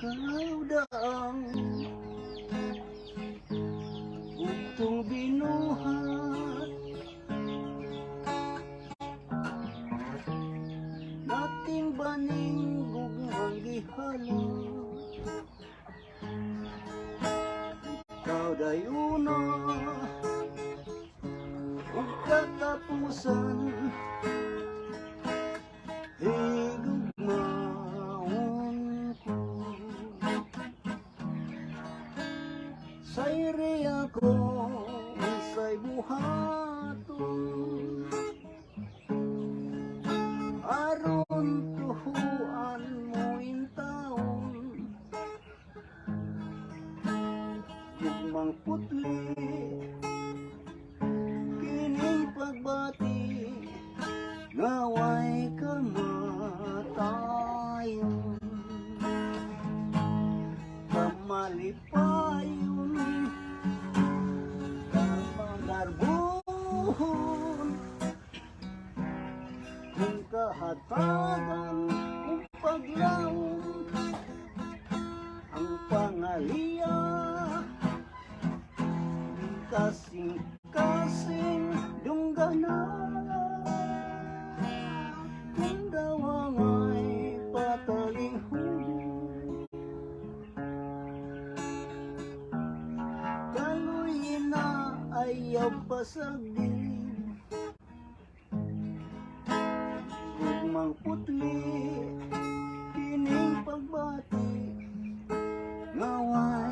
kaudaang utong binuhat nating baning gugmang gihalot ikaw dayuna ug katapusan higugmaon ko sayri ako say buhaton aron tuhuan mo in taon gugmang putli kining pagbati naway kamatayon kamalipayon kamangarbuhon kung kahatagan kung paglawon ang pangaliya kasing-kasing dungganan kung dawangay pataling huli kaluyin na ayaw pasagdi gugmang putli kining pagbati naway